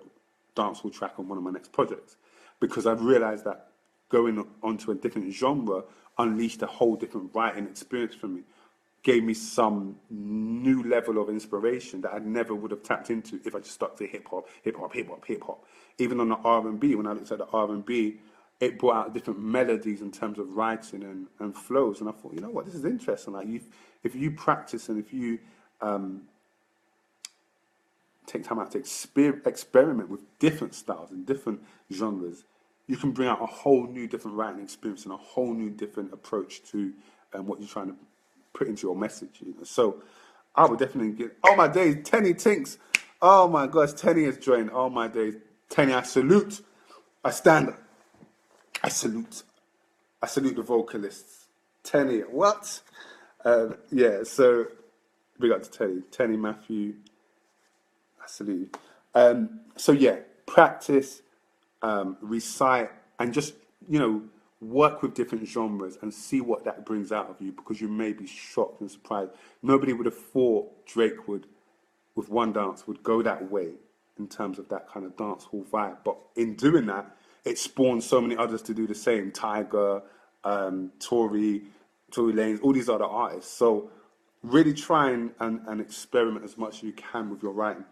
dancehall track on one of my next projects, because I've realized that going onto a different genre unleashed a whole different writing experience for me, gave me some new level of inspiration that I never would have tapped into if I just stuck to hip hop. Even on the R&B, when I looked at the R&B, it brought out different melodies in terms of writing and flows. And I thought, you know what, this is interesting. Like, if you practice and if you take time out to experiment with different styles and different genres, you can bring out a whole new different writing experience and a whole new different approach to what you're trying to put into your message. You know? So I would definitely get, oh my days, Tenny Tinks. Oh my gosh, Tenny has joined. Oh my days. Tenny, I salute. I stand. I salute. I salute the vocalists. Tenny, what? Yeah, so big up to Tenny. Tenny, Matthew, I salute you. So yeah, practice, recite, and just, work with different genres and see what that brings out of you, because you may be shocked and surprised. Nobody would have thought Drake would, with one dance, would go that way in terms of that kind of dance hall vibe. But in doing that, it spawned so many others to do the same. Tiger, Tory Lanez, all these other artists. So really try and experiment as much as you can with your writing.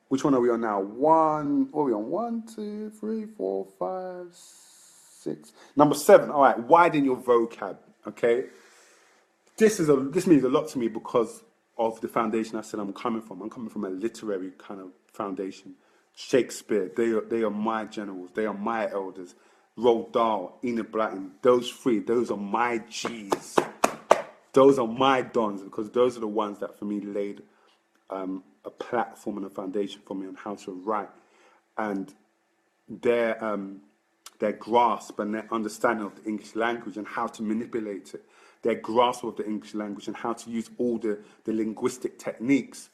Which one are we on now? What are we on? 1, 2, 3, 4, 5, 6. Number 7. All right, widen your vocab. Okay, this means a lot to me because of the foundation I said I'm coming from. I'm coming from a literary kind of foundation. Shakespeare, they are my generals. They are my elders. Roald Dahl, Enid Blyton, those three, those are my G's. Those are my dons, because those are the ones that for me laid a platform and a foundation for me on how to write, and their grasp and their understanding of the English language and how to manipulate it, their grasp of the English language and how to use all the linguistic techniques,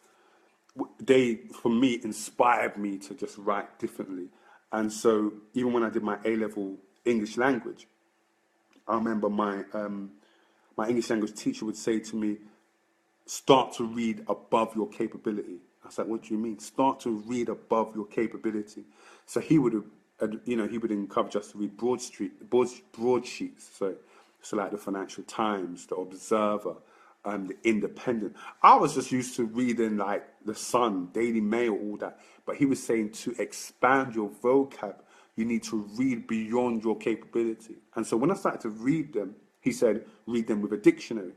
they, for me, inspired me to just write differently. And so even when I did my A-level English language, I remember my English language teacher would say to me, start to read above your capability. I was like, what do you mean? Start to read above your capability. So he would encourage us to read broadsheets. So like the Financial Times, the Observer, the Independent. I was just used to reading like the Sun, Daily Mail, all that. But he was saying to expand your vocab, you need to read beyond your capability. And so when I started to read them, he said, read them with a dictionary.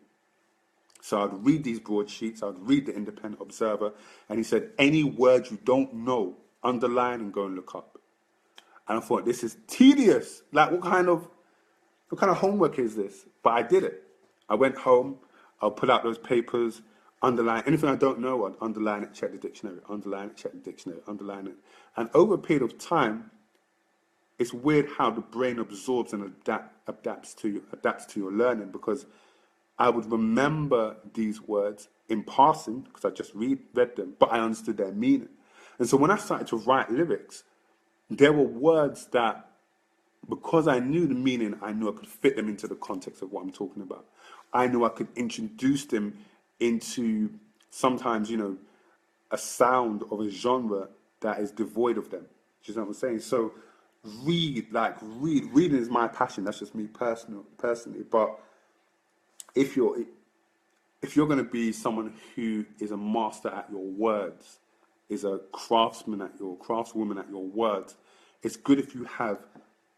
So I'd read these broadsheets, I'd read the Independent Observer, and he said, any word you don't know, underline and go and look up. And I thought, this is tedious. Like, what kind of homework is this? But I did it. I went home, I'll pull out those papers, underline anything I don't know, I'd underline it, check the dictionary, underline it, check the dictionary, underline it. And over a period of time, it's weird how the brain absorbs and adapts to your learning, because I would remember these words in passing because I just read them, but I understood their meaning. And so when I started to write lyrics, there were words that, because I knew the meaning, I knew I could fit them into the context of what I'm talking about. I knew I could introduce them into sometimes, a sound of a genre that is devoid of them. Do you know what I'm saying? So reading is my passion. That's just me personally. But if you're going to be someone who is a master at your words, is a craftswoman at your words, it's good if you have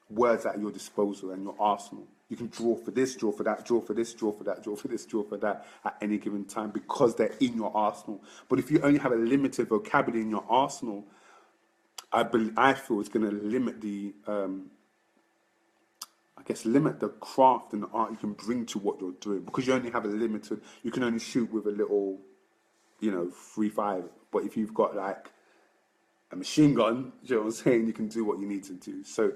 words at your disposal and your arsenal. You can draw for this, draw for that, draw for this, draw for that, draw for this, draw for that at any given time, because they're in your arsenal. But if you only have a limited vocabulary in your arsenal, I feel it's going to limit limit the craft and the art you can bring to what you're doing, because you only have you can only shoot with a little, 3.5. But if you've got like a machine gun, you know what I'm saying, you can do what you need to do. So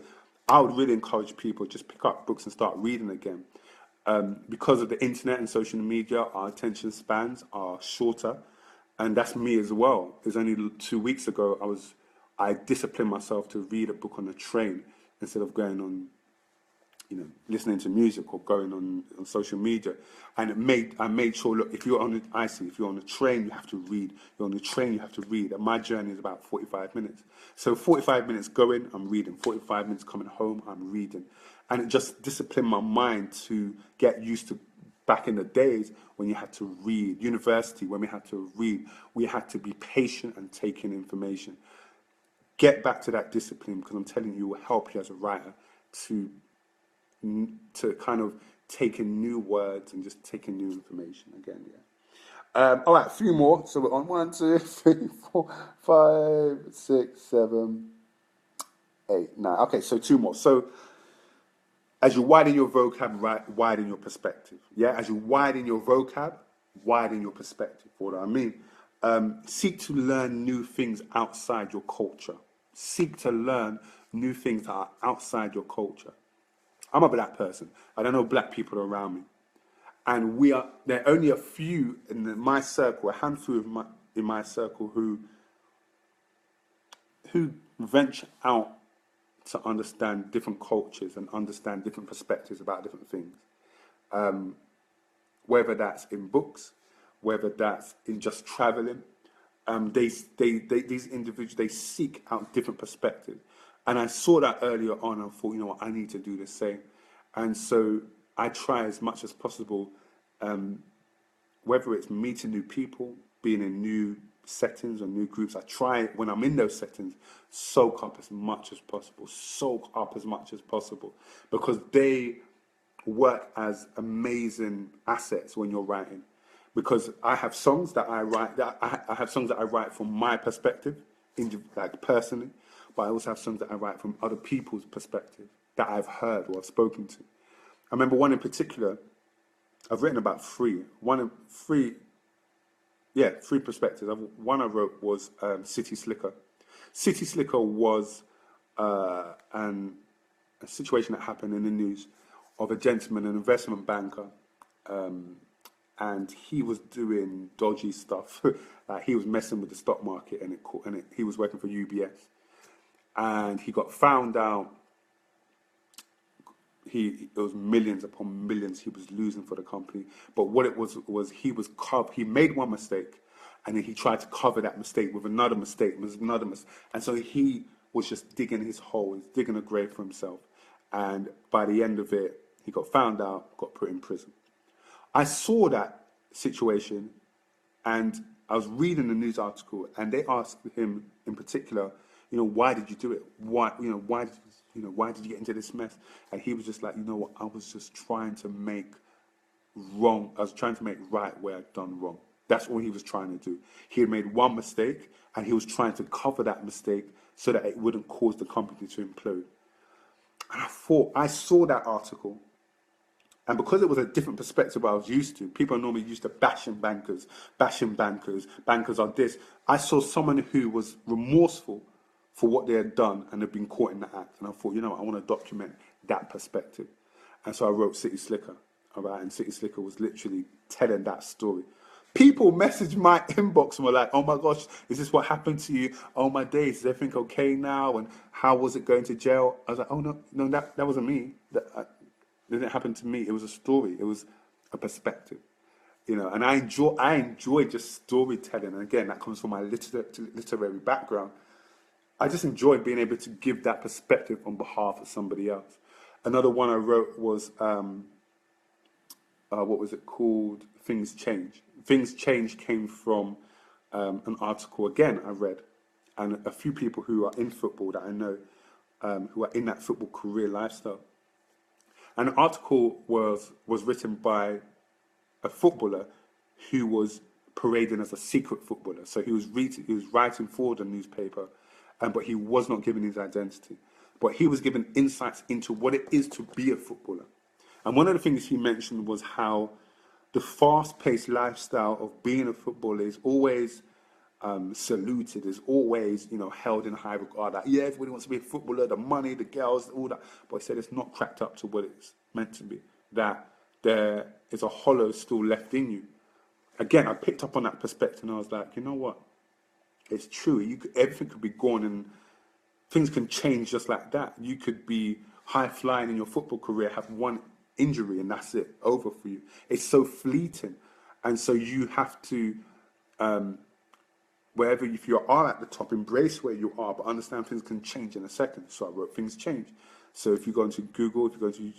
I would really encourage people, just pick up books and start reading again. Because of the internet and social media, our attention spans are shorter, and that's me as well. It was only 2 weeks ago I disciplined myself to read a book on the train instead of going on, listening to music or going on social media. And I made sure, look, if you're on Icie, if you're on the train, you have to read. You're on the train, you have to read. And my journey is about 45 minutes. So 45 minutes going, I'm reading. 45 minutes coming home, I'm reading. And it just disciplined my mind to get used to, back in the days when you had to read, university, when we had to read, we had to be patient and take in information. Get back to that discipline, because I'm telling you, it will help you as a writer to kind of take in new words and just take in new information again. All right, a few more. So we're on 1, 2, 3, 4, 5, 6, 7, 8, 9. Okay, so 2 more. So as you widen your vocab, widen your perspective. Yeah, as you widen your vocab, widen your perspective. What do I mean? Seek to learn new things outside your culture. Seek to learn new things that are outside your culture. I'm a black person. I don't know black people around me. And there are only a few in my circle, a handful in my circle who venture out to understand different cultures and understand different perspectives about different things. Whether that's in books, whether that's in just traveling, these individuals, they seek out different perspectives. And I saw that earlier on and thought, you know what, I need to do the same. And so I try as much as possible, whether it's meeting new people, being in new settings or new groups, I try, when I'm in those settings, soak up as much as possible, because they work as amazing assets when you're writing. Because I have songs that I write, I have songs that I write from my perspective, like personally, but I also have songs that I write from other people's perspective that I've heard or I've spoken to. I remember one in particular. I've written about three perspectives. One I wrote was City Slicker. City Slicker was a situation that happened in the news of a gentleman, an investment banker, and he was doing dodgy stuff. Like he was messing with the stock market, and he was working for UBS, and he got found out. It was millions upon millions he was losing for the company. But what it was he made one mistake, and then he tried to cover that mistake with another mistake, and so he was just digging his hole, digging a grave for himself. And by the end of it, he got found out, got put in prison. I saw that situation, and I was reading the news article, and they asked him in particular, you know, why did you do it? Why did you get into this mess? And he was just like, you know what, I was just trying to make right where I'd done wrong. That's all he was trying to do. He had made one mistake, and he was trying to cover that mistake so that it wouldn't cause the company to implode. And I saw that article, and because it was a different perspective I was used to, people are normally used to bashing bankers, bankers are this. I saw someone who was remorseful for what they had done and had been caught in the act. And I thought, you know what, I want to document that perspective. And so I wrote City Slicker, all right? And City Slicker was literally telling that story. People messaged my inbox and were like, oh my gosh, is this what happened to you? Oh my days, is everything okay now? And how was it going to jail? I was like, oh no, that wasn't me. That didn't happen to me. It was a story. It was a perspective. You know, and I enjoy just storytelling. And again, that comes from my literary background. I just enjoyed being able to give that perspective on behalf of somebody else. Another one I wrote was, what was it called? Things Change. Things Change came from an article, again, I read. And a few people who are in football that I know, who are in that football career lifestyle. And the article was written by a footballer who was parading as a secret footballer. So he was writing for the newspaper, but he was not giving his identity. But he was giving insights into what it is to be a footballer. And one of the things he mentioned was how the fast-paced lifestyle of being a footballer is always saluted, is always, held in high regard. Like, yeah, everybody wants to be a footballer, the money, the girls, all that. But he said it's not cracked up to what it's meant to be. That there is a hollow still left in you. Again, I picked up on that perspective, and I was like, you know what? It's true. Everything could be gone, and things can change just like that. You could be high flying in your football career, have one injury, and that's it, over for you. It's so fleeting, and so you have to, if you are at the top, embrace where you are, but understand things can change in a second. So I wrote Things Change. So if you go into Google, if you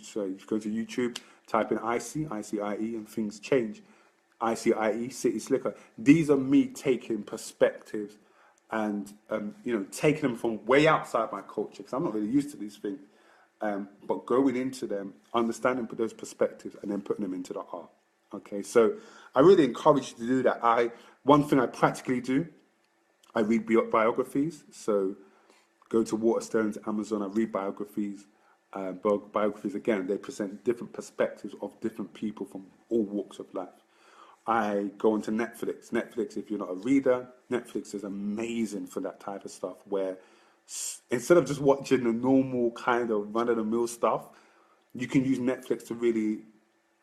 go to YouTube, type in Icie, I-C-I-E, and Things Change. Icie, City Slicker. These are me taking perspectives and taking them from way outside my culture, because I'm not really used to these things, but going into them, understanding those perspectives, and then putting them into the art. Okay, so I really encourage you to do that. One thing I practically do, I read biographies. So Go to Waterstones, Amazon. I read biographies. Biographies, again, they present different perspectives of different people from all walks of life. I go onto Netflix. Netflix, if you're not a reader, Netflix is amazing for that type of stuff, where instead of just watching the normal kind of run-of-the-mill stuff, you can use Netflix to really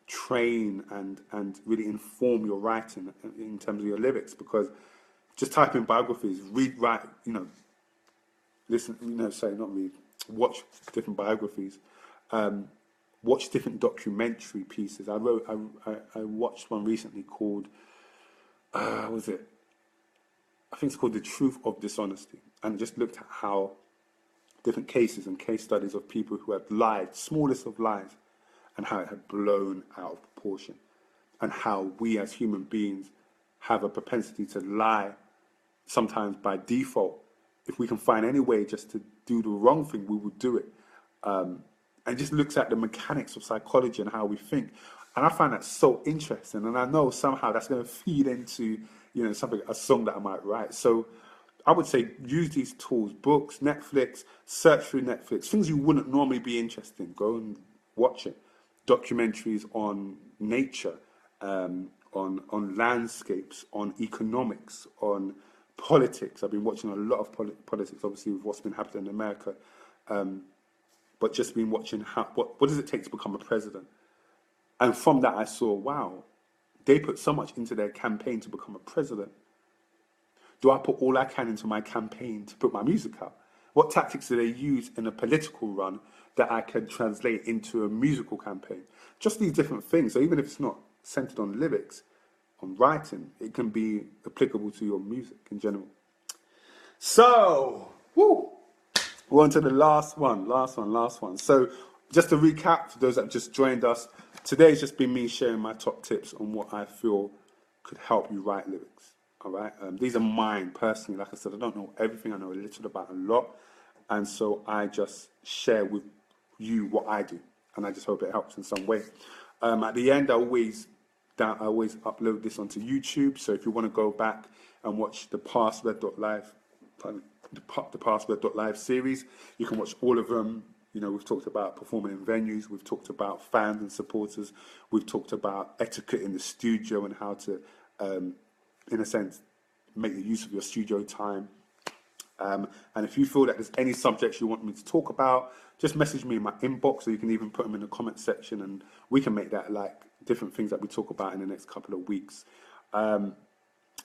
train and really inform your writing in terms of your lyrics, because just type in biographies, write, listen, sorry, not read, watch different biographies, watch different documentary pieces. I watched one recently called, what was it? I think it's called The Truth of Dishonesty, and just looked at how different cases and case studies of people who had lied, smallest of lies, and how it had blown out of proportion, and how we as human beings have a propensity to lie, sometimes by default. If we can find any way just to do the wrong thing, we will do it. And just looks at the mechanics of psychology and how we think. And I find that so interesting. And I know somehow that's going to feed into, a song that I might write. So I would say use these tools, books, Netflix, search through Netflix, things you wouldn't normally be interested in. Go and watch it. Documentaries on nature, on landscapes, on economics, on politics. I've been watching a lot of politics, obviously, with what's been happening in America. But just been watching what does it take to become a president? And from that, I saw, wow, they put so much into their campaign to become a president. Do I put all I can into my campaign to put my music out? What tactics do they use in a political run that I can translate into a musical campaign? Just these different things. So even if it's not centered on lyrics, on writing, it can be applicable to your music in general. So, we're on to the last one. So, just to recap, for those that just joined us, today's just been me sharing my top tips on what I feel could help you write lyrics. All right, these are mine personally. Like I said, I don't know everything. I know a little about a lot, and so I just share with you what I do, and I just hope it helps in some way. At the end, I always upload this onto YouTube. So if you want to go back and watch the past Red.Live, the past Red.Live series, you can watch all of them. We've talked about performing in venues. We've talked about fans and supporters. We've talked about etiquette in the studio and how to, in a sense, make the use of your studio time. And if you feel that there's any subjects you want me to talk about, just message me in my inbox, or you can even put them in the comment section, and we can make that like different things that we talk about in the next couple of weeks.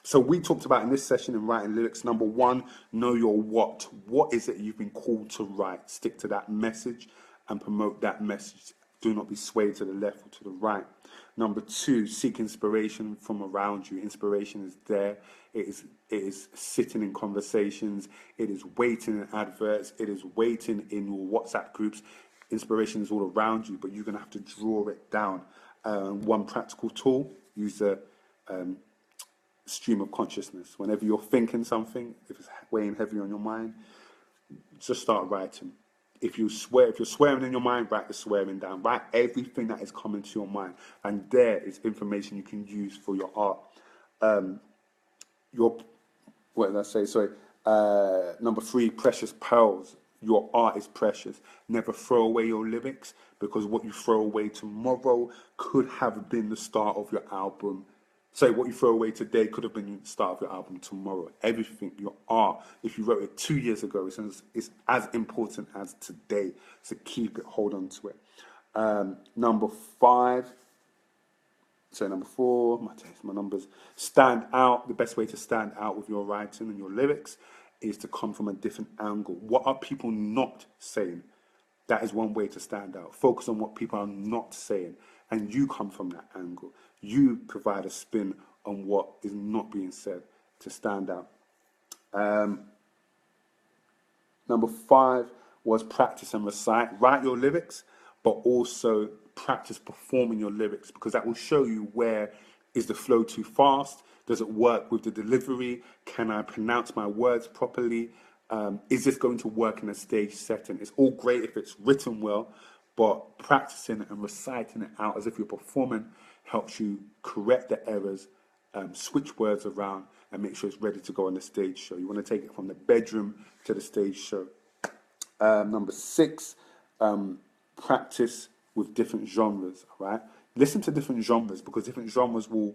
So we talked about in this session in writing lyrics, number one, know your what. What is it you've been called to write? Stick to that message and promote that message. Do not be swayed to the left or to the right. Number two, seek inspiration from around you. Inspiration is there. It is sitting in conversations. It is waiting in adverts. It is waiting in your WhatsApp groups. Inspiration is all around you, but you're going to have to draw it down. One practical tool, use a stream of consciousness. Whenever you're thinking something, if it's weighing heavy on your mind, just start writing. If you're swearing in your mind, write the swearing down. Write everything that is coming to your mind, and there is information you can use for your art. What did I say? Sorry. Number three, precious pearls. Your art is precious. Never throw away your lyrics, because what you throw away tomorrow could have been the start of your album. So what you throw away today could have been the start of your album tomorrow. Everything, your art, if you wrote it 2 years ago, it's as important as today. So keep it, hold on to it. Number four, my numbers. Stand out. The best way to stand out with your writing and your lyrics is to come from a different angle. What are people not saying? That is one way to stand out. Focus on what people are not saying, and you come from that angle. You provide a spin on what is not being said to stand out. Number five was practice and recite. Write your lyrics, but also practice performing your lyrics, because that will show you where is the flow too fast. Does it work with the delivery? Can I pronounce my words properly? Is this going to work in a stage setting? It's all great if it's written well, but practicing and reciting it out as if you're performing helps you correct the errors, switch words around, and make sure it's ready to go on the stage show. You want to take it from the bedroom to the stage show. Number 6, practice with different genres, all right? Listen to different genres because different genres will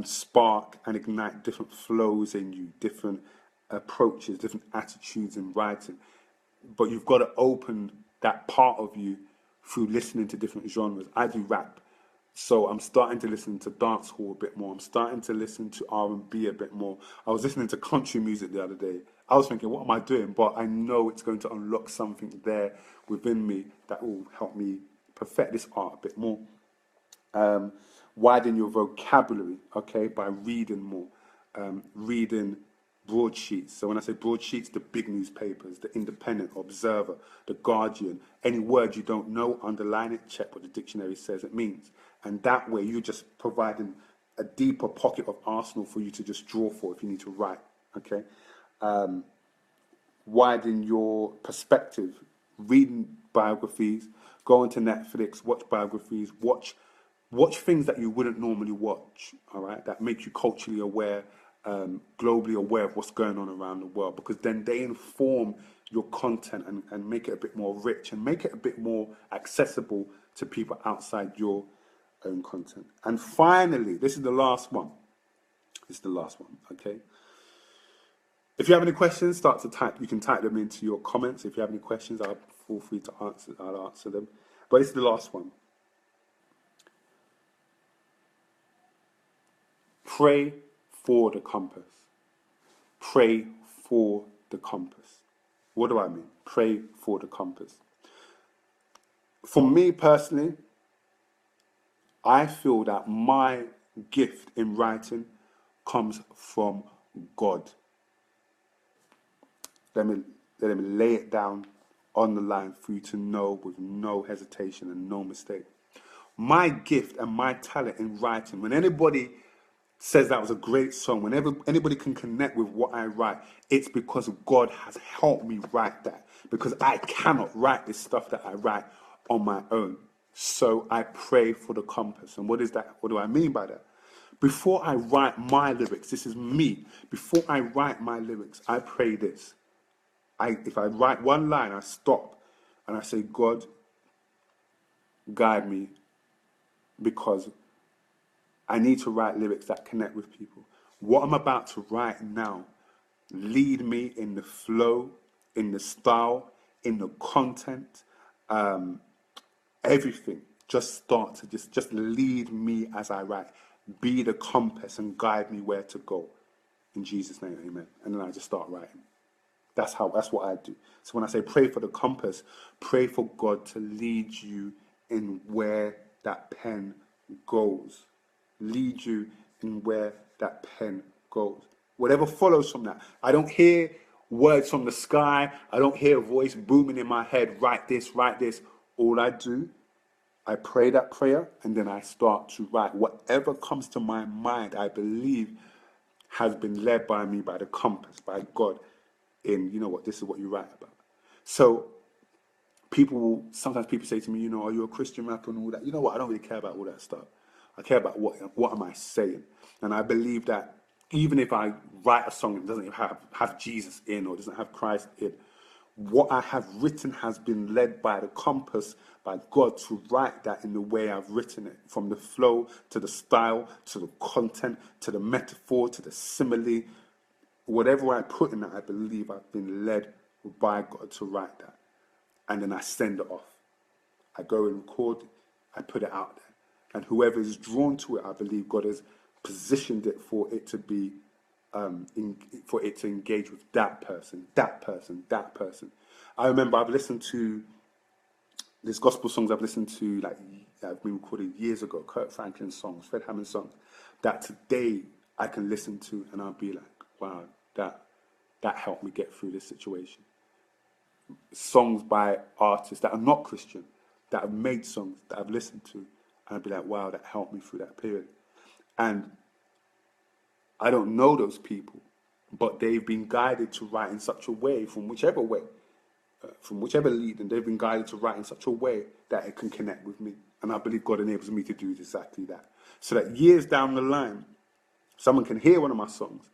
spark and ignite different flows in you, different approaches, different attitudes in writing. But you've got to open that part of you through listening to different genres. I do rap, so I'm starting to listen to dancehall a bit more. I'm starting to listen to R&B a bit more. I was listening to country music the other day. I was thinking, what am I doing? But I know it's going to unlock something there within me that will help me perfect this art a bit more. Widen your vocabulary, okay, by reading more, reading broadsheets. So when I say broadsheets, the big newspapers, the Independent, Observer, the Guardian, any word you don't know, underline it, check what the dictionary says it means. And that way you're just providing a deeper pocket of arsenal for you to just draw for if you need to write, okay? Widen your perspective, reading biographies, go into Netflix, watch biographies, watch things that you wouldn't normally watch, all right, that make you culturally aware, globally aware of what's going on around the world, because then they inform your content and make it a bit more rich and make it a bit more accessible to people outside your own content. And finally, this is the last one. Okay? If you have any questions, start to type. You can type them into your comments. If you have any questions, I'll feel free to answer. I'll answer them. But this is the last one. Pray for the compass. Pray for the compass. What do I mean? Pray for the compass. For me personally, I feel that my gift in writing comes from God. Let me lay it down on the line for you to know with no hesitation and no mistake. My gift and my talent in writing, when anybody says that was a great song, whenever anybody can connect with what I write, it's because God has helped me write that. Because I cannot write this stuff that I write on my own. So I pray for the compass. And what is that? What do I mean by that? Before I write my lyrics, this is me. Before I write my lyrics, I pray this. If I write one line, I stop and I say, God, guide me, because I need to write lyrics that connect with people. What I'm about to write now, lead me in the flow, in the style, in the content, everything. Just start to just lead me as I write. Be the compass and guide me where to go. In Jesus' name, amen. And then I just start writing. That's what I do. So when I say pray for the compass, pray for God to lead you in where that pen goes. Lead you in where that pen goes. Whatever follows from that. I don't hear words from the sky. I don't hear a voice booming in my head, write this, write this. All I do, I pray that prayer, and then I start to write. Whatever comes to my mind, I believe has been led by me, by the compass, by God, in, you know what, this is what you write about. So sometimes people say to me, are you a Christian rapper and all that? You know what, I don't really care about all that stuff. I care about what am I saying. And I believe that even if I write a song that doesn't have Jesus in or doesn't have Christ in, what I have written has been led by the compass, by God, to write that in the way I've written it, from the flow to the style, to the content, to the metaphor, to the simile. Whatever I put in that, I believe I've been led by God to write that. And then I send it off. I go and record it. I put it out there. And whoever is drawn to it, I believe God has positioned it for it to be, for it to engage with that person. I remember I've listened to these gospel songs I've listened to, like, I've been recorded years ago, Kurt Franklin songs, Fred Hammond songs, that today I can listen to and I'll be like, wow, that helped me get through this situation. Songs by artists that are not Christian, that have made songs that I've listened to, and I'd be like, wow, that helped me through that period. And I don't know those people, but they've been guided to write in such a way, from whichever lead, and they've been guided to write in such a way that it can connect with me. And I believe God enables me to do exactly that. So that years down the line, someone can hear one of my songs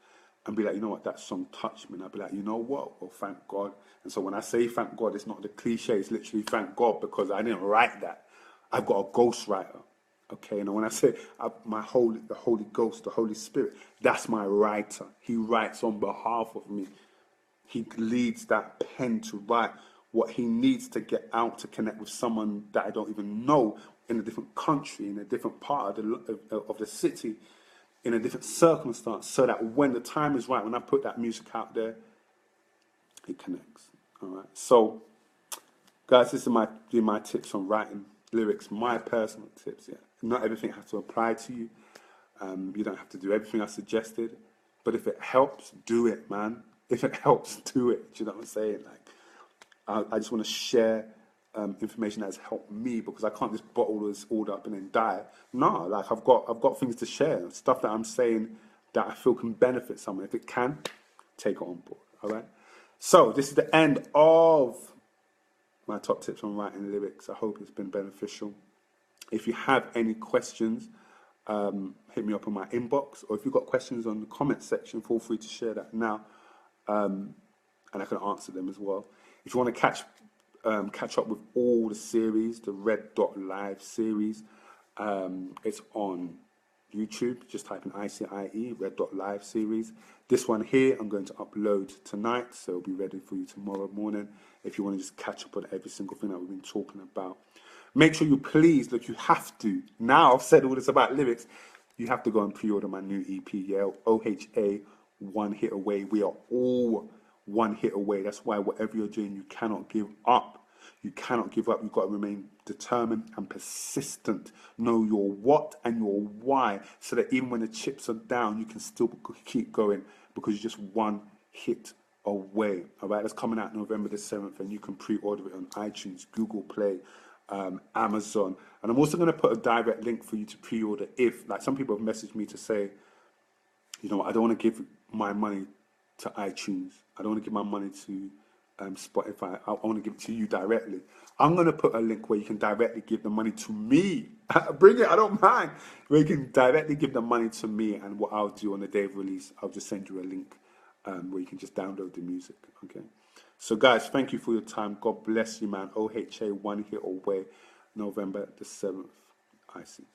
and be like, you know what, that song touched me. And I'll be like, you know what? Well, thank God. And so when I say thank God, it's not the cliche. It's literally thank God, because I didn't write that. I've got a ghostwriter. Okay, and when I say the Holy Ghost, the Holy Spirit, that's my writer. He writes on behalf of me. He leads that pen to write what he needs to get out to connect with someone that I don't even know, in a different country, in a different part of the city, in a different circumstance, so that when the time is right, when I put that music out there, it connects. All right. So, guys, this is my tips on writing lyrics, my personal tips. Yeah, not everything has to apply to you. You don't have to do everything I suggested, but if it helps, do it, man. If it helps, do it. Do you know what I'm saying? Like, I just want to share information that has helped me, because I can't just bottle this all up and then die. No, like I've got things to share, stuff that I'm saying that I feel can benefit someone. If it can, take it on board. All right. So this is the end of my top tips on writing lyrics. I hope it's been beneficial. If you have any questions, hit me up on my inbox, or if you've got questions on the comment section, feel free to share that now, and I can answer them as well. If you want to catch up with all the series, the Red Dot Live series, it's on YouTube. Just type in Icie, Red Dot Live series. This one here, I'm going to upload tonight, so it'll be ready for you tomorrow morning. If you want to just catch up on every single thing that we've been talking about, make sure you please, look, you have to. Now I've said all this about lyrics, you have to go and pre-order my new EP, yeah, OHA, One Hit Away. We are all one hit away. That's why whatever you're doing, you cannot give up. You cannot give up. You've got to remain determined and persistent. Know your what and your why, so that even when the chips are down, you can still keep going, because you're just one hit away. All right, that's coming out November the 7th, and you can pre-order it on iTunes, Google Play, Amazon. And I'm also going to put a direct link for you to pre-order if, like, some people have messaged me to say, you know, I don't want to give my money to iTunes. I don't want to give my money to Spotify. I want to give it to you directly. I'm going to put a link where you can directly give the money to me. Bring it, I don't mind. Where you can directly give the money to me, and what I'll do on the day of release, I'll just send you a link where you can just download the music. Okay. So, guys, thank you for your time. God bless you, man. OHA, One Hit Away, November the 7th. Icie.